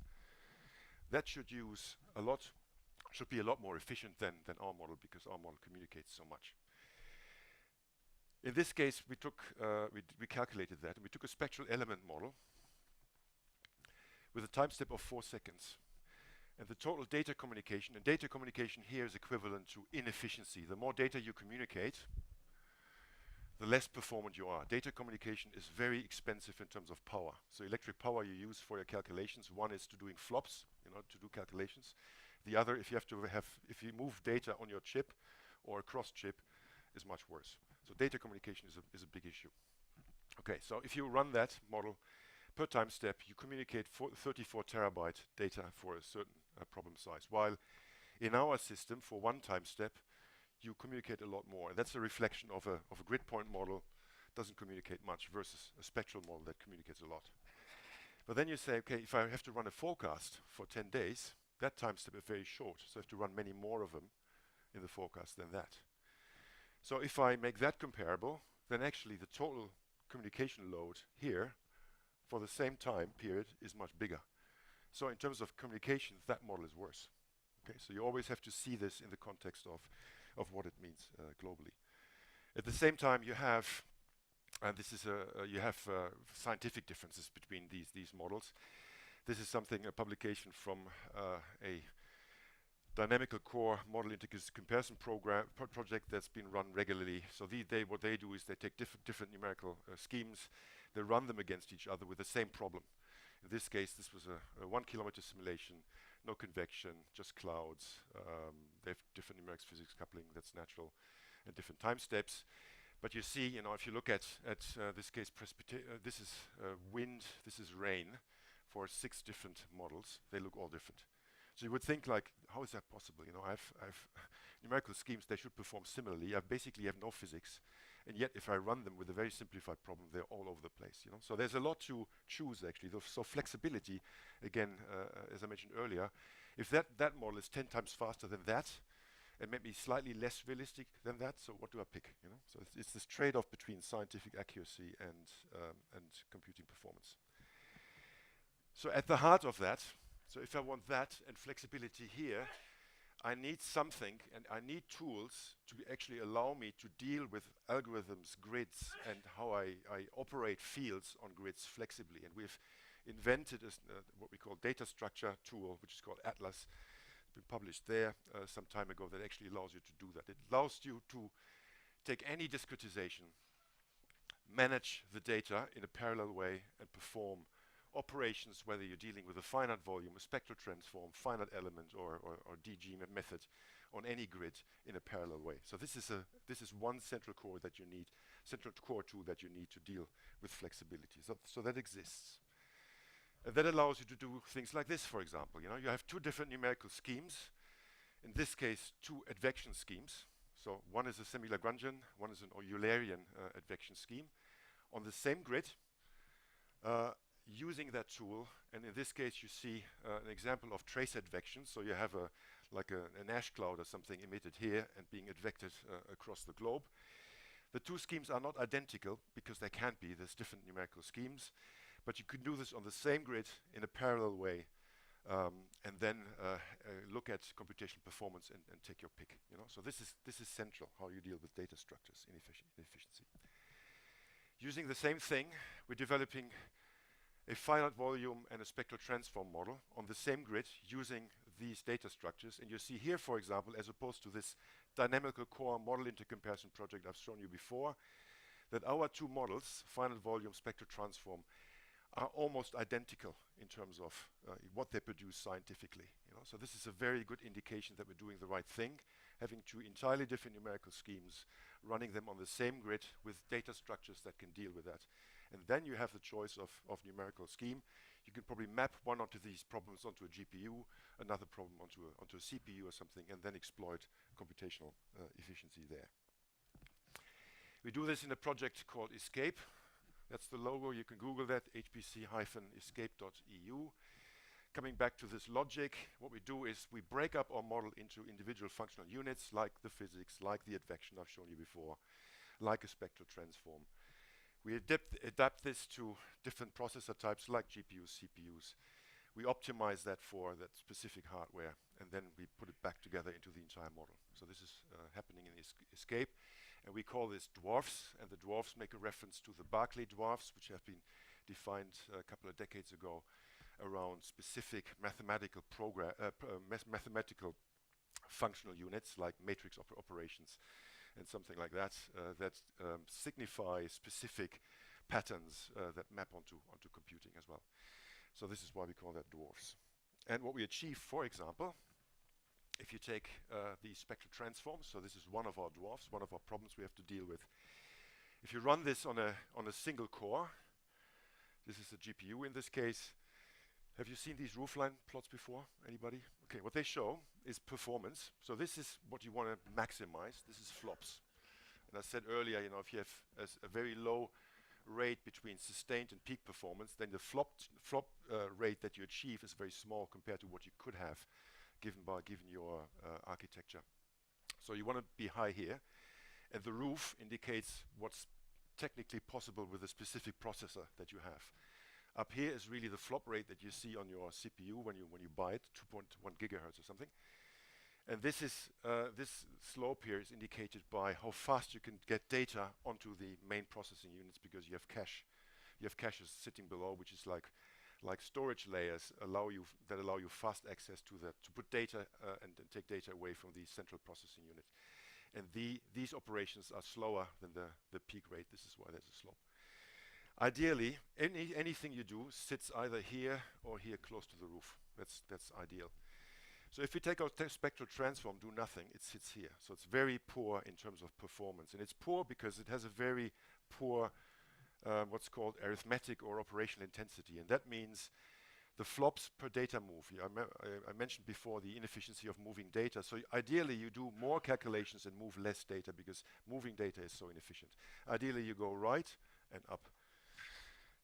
that should be a lot more efficient than our model, because our model communicates so much. In this case, we calculated that, and we took a spectral element model with a time step of 4 seconds. And the total data communication, and data communication here is equivalent to inefficiency. The more data you communicate, the less performant you are. Data communication is very expensive in terms of power. So electric power you use for your calculations, one is to doing flops, to do calculations. The other, if you move data on your chip or across chip, is much worse. So data communication is a big issue. Okay, so if you run that model per time step, you communicate 34 terabyte data for a certain problem size. While in our system, for one time step, you communicate a lot more. And that's a reflection of a grid point model, doesn't communicate much, versus a spectral model that communicates a lot. But then you say, okay, if I have to run a forecast for 10 days, that time step is very short, so I have to run many more of them in the forecast than that. So if I make that comparable, then actually the total communication load here for the same time period is much bigger. So in terms of communication, that model is worse. Okay, so you always have to see this in the context of what it means globally. At the same time, you have, and this is scientific differences between these models. This is a publication from a Dynamical core model intercomparison project that's been run regularly. So what they do is they take different numerical schemes, they run them against each other with the same problem. In this case, this was a 1 kilometer simulation, no convection, just clouds. They have different numerics physics coupling, that's natural, and different time steps. But you see, if you look at this case, this is wind, this is rain, for 6 different models. They look all different. So you would think, like, how is that possible? I've numerical schemes, they should perform similarly. I basically have no physics, and yet if I run them with a very simplified problem, they're all over the place. So there's a lot to choose, actually. So flexibility, again, as I mentioned earlier, if that model is 10 times faster than that, and maybe slightly less realistic than that, so what do I pick? So it's this trade-off between scientific accuracy and computing performance. So at the heart of that, so if I want that and flexibility here, I need something, and I need tools to actually allow me to deal with algorithms, grids, and how I operate fields on grids flexibly. And we've invented what we call data structure tool, which is called Atlas. It's been published there some time ago, that actually allows you to do that. It allows you to take any discretization, manage the data in a parallel way, and perform operations, whether you're dealing with a finite volume, a spectral transform, finite element, or DG method on any grid in a parallel way. So this is one central core tool that you need to deal with flexibility. So that exists. And that allows you to do things like this, for example. You have 2 different numerical schemes. In this case, 2 advection schemes. So one is a semi-Lagrangian, one is an Eulerian advection scheme on the same grid. Using that tool, and in this case you see an example of trace advection. So you have an ash cloud or something emitted here and being advected across the globe. The 2 schemes are not identical, because they can't be. There's different numerical schemes, but you can do this on the same grid in a parallel way, and then look at computational performance and take your pick. So this is central, how you deal with data structures in efficiency. Using the same thing, we're developing a finite volume and a spectral transform model on the same grid using these data structures. And you see here, for example, as opposed to this Dynamical core model intercomparison project I've shown you before, that our 2 models, finite volume, spectral transform, are almost identical in terms of what they produce scientifically. So this is a very good indication that we're doing the right thing, having 2 entirely different numerical schemes, running them on the same grid with data structures that can deal with that. And then you have the choice of numerical scheme. You can probably map one onto these problems onto a GPU, another problem onto a CPU or something, and then exploit computational efficiency there. We do this in a project called ESCAPE, That's the logo. You can Google that, hpc-escape.eu. Coming back to this logic, what we do is we break up our model into individual functional units, like the physics, like the advection I've shown you before, like a spectral transform. We adapt this to different processor types like GPUs, CPUs. We optimize that for that specific hardware, and then we put it back together into the entire model. So this is happening in ESCAPE, and we call this dwarfs, and the dwarfs make a reference to the Berkeley dwarfs, which have been defined a couple of decades ago around specific mathematical mathematical functional units like matrix operations and something like that that signify specific patterns that map onto computing as well. So this is why we call that dwarfs. And what we achieve, for example, if you take the spectral transforms, so this is one of our dwarfs, one of our problems we have to deal with. If you run this on a single core, this is a GPU in this case. Have you seen these roofline plots before? Anybody? Okay, what they show is performance. So this is what you want to maximize. This is flops. And I said earlier, you know, if you have a very low rate between sustained and peak performance, then the flop rate that you achieve is very small compared to what you could have given your architecture. So you want to be high here. And the roof indicates what's technically possible with a specific processor that you have. Up here is really the flop rate that you see on your CPU when you buy it, 2.1 gigahertz or something. And this is this slope here is indicated by how fast you can get data onto the main processing units, because you have cache. You have caches sitting below, which is like storage layers that allow you fast access to put data and take data away from the central processing unit. And these operations are slower than the peak rate. This is why there's a slope. Ideally, anything you do sits either here or here close to the roof. That's ideal. So if we take our spectral transform, do nothing, it sits here. So it's very poor in terms of performance. And it's poor because it has a very poor what's called arithmetic or operational intensity. And that means the flops per data move. I mentioned before the inefficiency of moving data. So ideally, you do more calculations and move less data, because moving data is so inefficient. Ideally, you go right and up.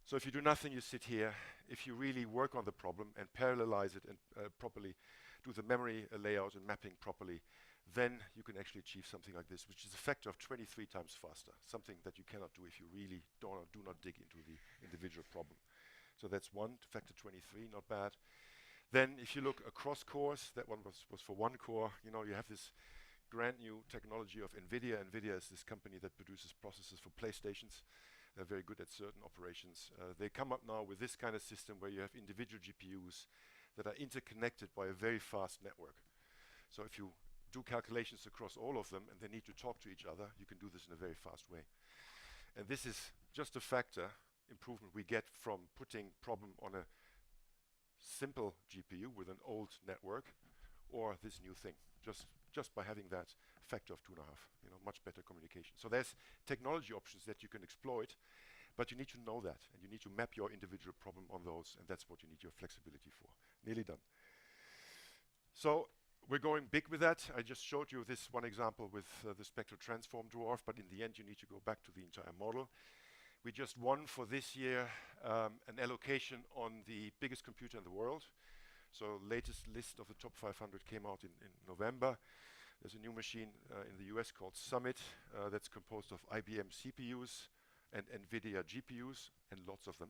So if you do nothing, you sit here. If you really work on the problem and parallelize it and properly do the memory layout and mapping properly, then you can actually achieve something like this, which is a factor of 23 times faster, something that you cannot do if you really do not dig into the individual problem. So that's one, factor 23, not bad. Then if you look across cores, that one was for one core. You know, you have this brand new technology of NVIDIA. NVIDIA is this company that produces processors for PlayStations. They're very good at certain operations. They come up now with this kind of system where you have individual GPUs that are interconnected by a very fast network. So if you do calculations across all of them and they need to talk to each other, you can do this in a very fast way. And this is just a factor improvement we get from putting problem on a simple GPU with an old network, or this new thing, just by having that factor of 2.5, you know, much better communication. So there's technology options that you can exploit, but you need to know that, and you need to map your individual problem on those, and that's what you need your flexibility for. Nearly done. So we're going big with that. I just showed you this one example with the spectral transform dwarf, but in the end you need to go back to the entire model. We just won for this year an allocation on the biggest computer in the world. So latest list of the top 500 came out in November. There's a new machine in the US called Summit that's composed of IBM CPUs and NVIDIA GPUs, and lots of them.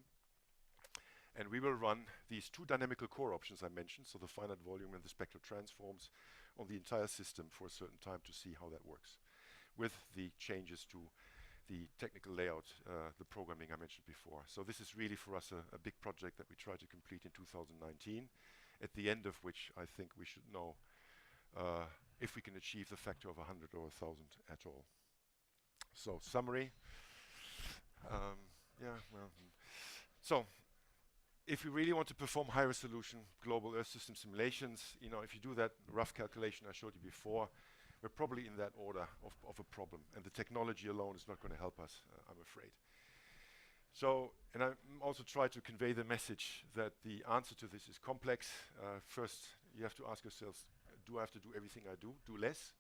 And we will run these two dynamical core options I mentioned, so the finite volume and the spectral transforms, on the entire system for a certain time to see how that works, with the changes to the technical layout, the programming I mentioned before. So this is really for us a big project that we try to complete in 2019, at the end of which I think we should know if we can achieve the factor of 100 or 1,000 at all. So summary. So if we really want to perform high resolution global Earth system simulations, you know, if you do that rough calculation I showed you before, we're probably in that order of a problem, and the technology alone is not going to help us, I'm afraid. So, and I also try to convey the message that the answer to this is complex. First, you have to ask yourselves, do I have to do everything I do? Do less.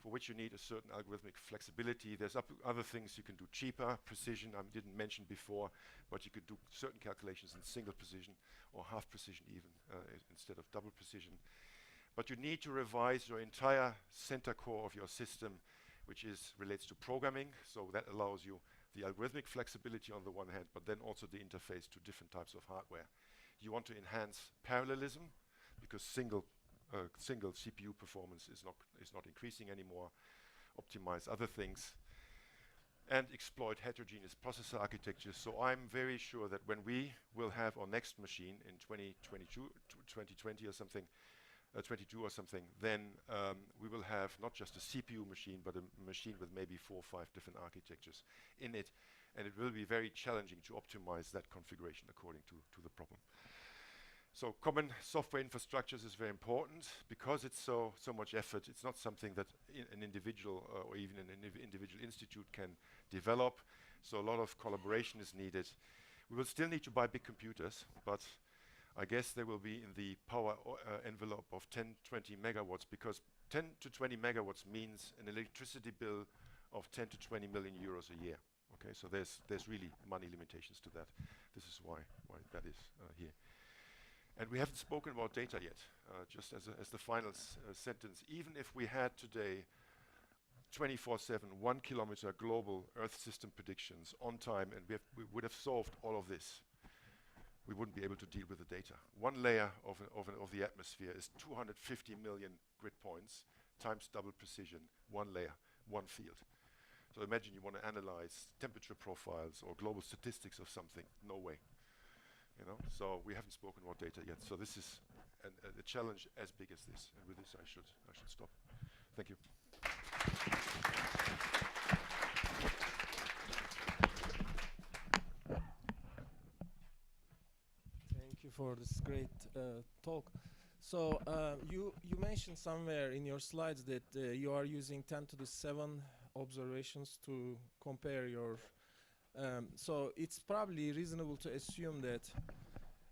for which you need a certain algorithmic flexibility. There's other things you can do cheaper, precision, I didn't mention before, but you could do certain calculations in single precision or half precision even, instead of double precision. But you need to revise your entire center core of your system, which relates to programming, so that allows you the algorithmic flexibility on the one hand, but then also the interface to different types of hardware. You want to enhance parallelism, because single CPU performance is not increasing anymore. Optimize other things, and exploit heterogeneous processor architectures. So I'm very sure that when we will have our next machine in 2020 or something, 22 or something, then we will have not just a CPU machine, but a machine with maybe 4 or 5 different architectures in it, and it will be very challenging to optimize that configuration according to the problem. So common software infrastructures is very important because it's so much effort. It's not something that an individual or even an individual institute can develop. So a lot of collaboration is needed. We will still need to buy big computers, but I guess they will be in the power envelope of 10, 20 megawatts, because 10 to 20 megawatts means an electricity bill of 10 to 20 million euros a year. Okay, so there's really money limitations to that. This is why that is here. And we haven't spoken about data yet. Just as the final sentence, even if we had today 24/7, 1 kilometer global Earth system predictions on time, and we would have solved all of this, we wouldn't be able to deal with the data. One layer of the atmosphere is 250 million grid points times double precision, one layer, one field. So imagine you want to analyze temperature profiles or global statistics of something. No way. You know, so we haven't spoken about data yet. So this is a challenge as big as this. And with this, I should stop. Thank you. Thank you for this great talk. So you mentioned somewhere in your slides that you are using 10 to the 7 observations to compare your. So it's probably reasonable to assume that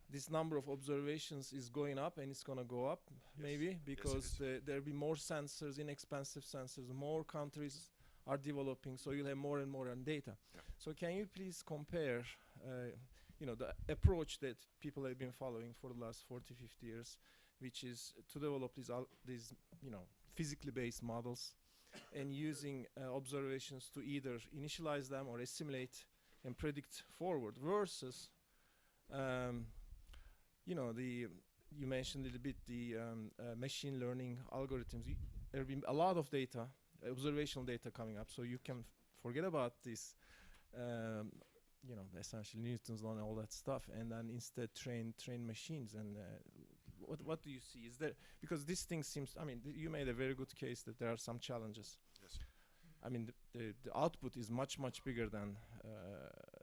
this number of observations is going up, and it's going to go up, yes, maybe, because yes, there'll be more sensors, inexpensive sensors, more countries are developing, so you'll have more and more data. Yeah. So can you please compare the approach that people have been following for the last 40, 50 years, which is to develop these physically based models, and using observations to either initialize them or assimilate and predict forward, versus you mentioned a little bit the machine learning algorithms. There will be a lot of data, observational data coming up, so you can forget about this essentially Newton's law and all that stuff, and then instead train machines. And what do you see? Is there, because this thing seems, you made a very good case that there are some challenges. Yes. The output is much bigger than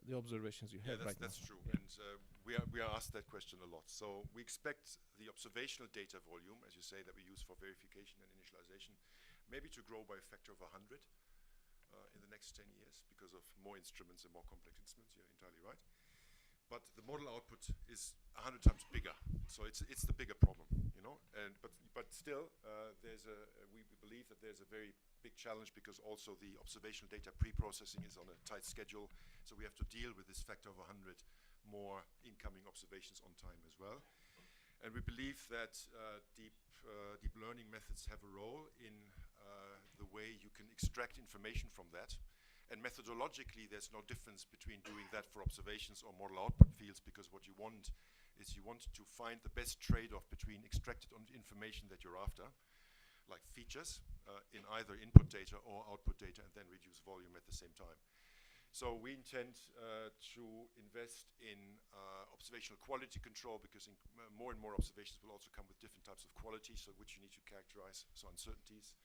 the observations you have right now. That's true. Yeah. And we are asked that question a lot. So we expect the observational data volume, as you say, that we use for verification and initialization, maybe to grow by a factor of 100 in the next 10 years because of more instruments and more complex instruments. You're entirely right. But the model output is 100 times bigger, so it's the bigger problem, you know. And but still, we believe that there's a very big challenge, because also the observational data pre-processing is on a tight schedule, so we have to deal with this factor of 100 more incoming observations on time as well. And we believe that deep learning methods have a role in the way you can extract information from that. And methodologically, there's no difference between doing that for observations or model output fields, because what you want is you want to find the best trade-off between extracted information that you're after, like features in either input data or output data, and then reduce volume at the same time. So we intend to invest in observational quality control, because more and more observations will also come with different types of quality, so which you need to characterize, so uncertainties.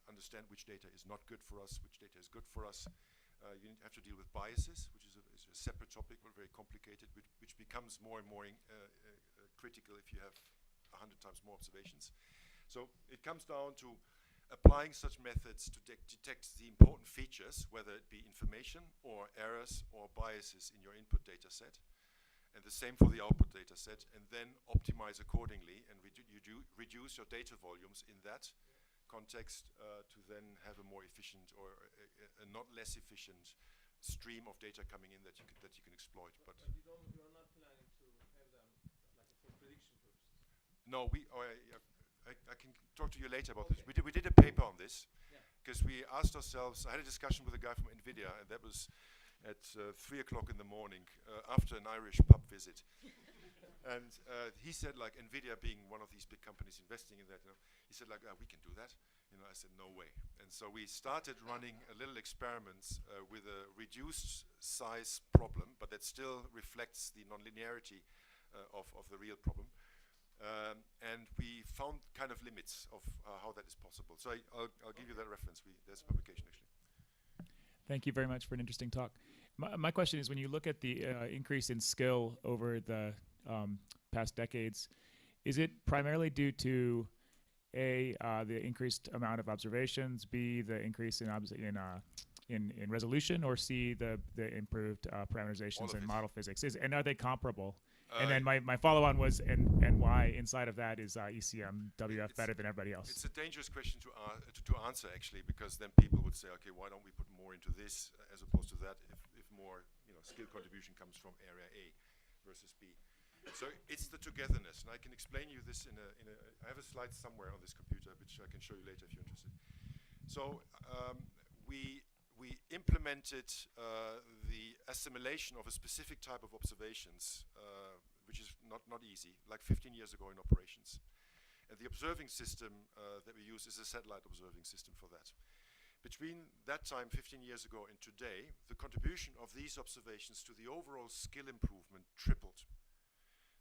Understand which data is not good for us, which data is good for us. You have to deal with biases, which is a separate topic, but very complicated, which becomes more and more critical if you have 100 times more observations. So it comes down to applying such methods to detect the important features, whether it be information or errors or biases in your input data set, and the same for the output data set, and then optimize accordingly and reduce your data volumes in that context to then have a more efficient or a not less efficient stream of data coming in that you can exploit. But you are not planning to have them like for prediction purposes. no, I can talk to you later about this. We did a paper on this because we asked ourselves. I had a discussion with a guy from NVIDIA, and that was at 3 o'clock in the morning after an Irish pub visit. And he said, like, NVIDIA being one of these big companies investing in that, he said, like, we can do that. I said, no way. And so we started running a little experiments with a reduced size problem, but that still reflects the nonlinearity of the real problem. And we found kind of limits of how that is possible. So I'll give you that reference. There's a publication, actually. Thank you very much for an interesting talk. My question is, when you look at the increase in skill over the past decades, is it primarily due to A, the increased amount of observations, B, the increase in resolution, or C, the improved parameterizations and model physics? And are they comparable? And then my follow-on was, and why inside of that is ECMWF better than everybody else? It's a dangerous question to answer, actually, because then people would say, okay, why don't we put more into this as opposed to that if more skill contribution comes from area A versus B. So it's the togetherness, and I can explain you this I have a slide somewhere on this computer, which I can show you later if you're interested. So we implemented the assimilation of a specific type of observations, which is not easy, like 15 years ago in operations. And the observing system that we use is a satellite observing system for that. Between that time, 15 years ago, and today, the contribution of these observations to the overall skill improvement tripled.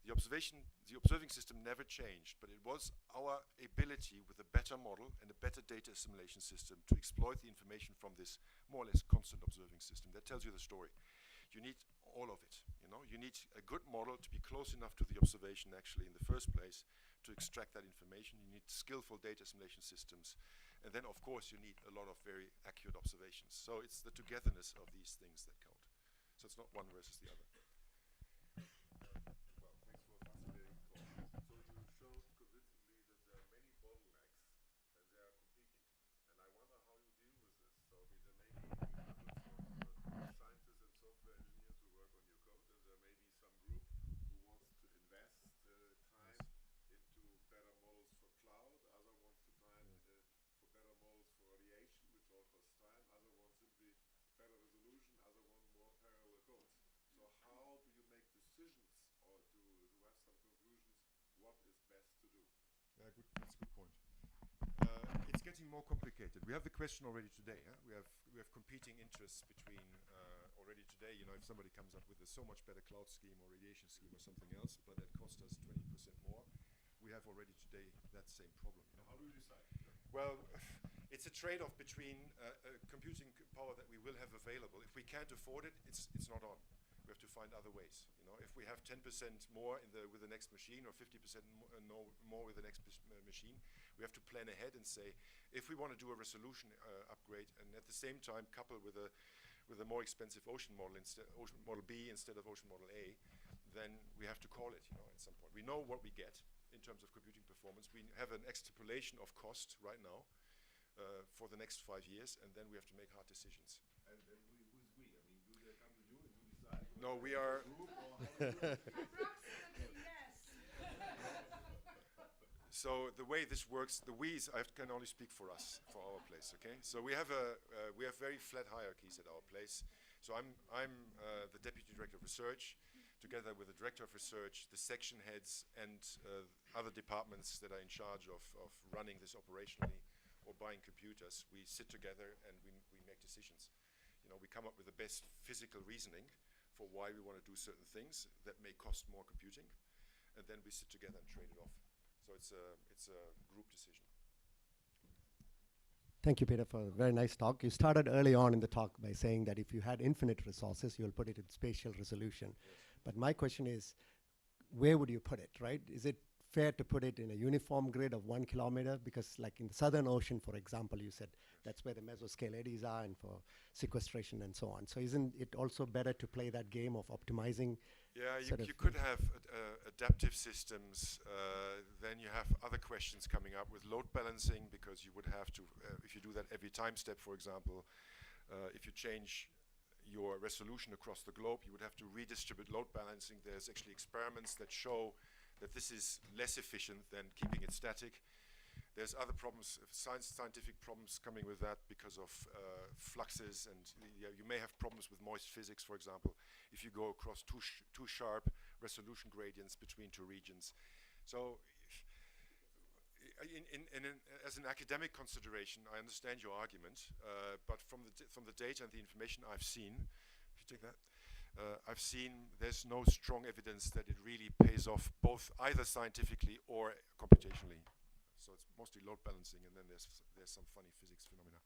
The observing system never changed, but it was our ability with a better model and a better data assimilation system to exploit the information from this more or less constant observing system. That tells you the story. You need all of it. You need a good model to be close enough to the observation actually in the first place to extract that information. You need skillful data assimilation systems. And then, of course, you need a lot of very accurate observations. So it's the togetherness of these things that count. So it's not one versus the other. That's a good point. It's getting more complicated. We have the question already today. We have competing interests between already today. If somebody comes up with a so much better cloud scheme or radiation scheme or something else, but that costs us 20% more, we have already today that same problem. How do you decide? Well, it's a trade-off between computing power that we will have available. If we can't afford it, it's not on. We have to find other ways. If we have 10% more with the next machine or 50% more with the next machine, we have to plan ahead and say, if we want to do a resolution upgrade and at the same time couple with a more expensive ocean model B instead of ocean model A, then we have to call it. At some point, we know what we get in terms of computing performance. We have an extrapolation of cost right now for the next 5 years, and then we have to make hard decisions. And who's we? I mean, do they come to you and you decide? No, we are. So the way this works, the we's, I can only speak for us, for our place, okay? So we have very flat hierarchies at our place. So I'm the deputy director of research, together with the director of research, the section heads, and other departments that are in charge of running this operationally or buying computers. We sit together and we make decisions. We come up with the best physical reasoning for why we want to do certain things that may cost more computing, and then we sit together and trade it off. So it's a group decision. Thank you, Peter, for a very nice talk. You started early on in the talk by saying that if you had infinite resources, you'll put it in spatial resolution. Yes. But my question is, where would you put it, right? Is it fair to put it in a uniform grid of 1 kilometer? Because like in the Southern Ocean, for example, you said that's where the mesoscale eddies are and for sequestration and so on. So isn't it also better to play that game of optimizing Yeah, sort of you could have adaptive systems. Then you have other questions coming up with load balancing, because you would have to, if you do that every time step, for example, if you change your resolution across the globe, you would have to redistribute load balancing. There's actually experiments that show that this is less efficient than keeping it static. There's other problems, scientific problems coming with that because of fluxes, and you may have problems with moist physics, for example, if you go across too sharp resolution gradients between two regions. So as an academic consideration, I understand your argument, but from the data and the information I've seen, if you take that, I've seen there's no strong evidence that it really pays off, both either scientifically or computationally. So it's mostly load balancing, and then there's some funny physics phenomena.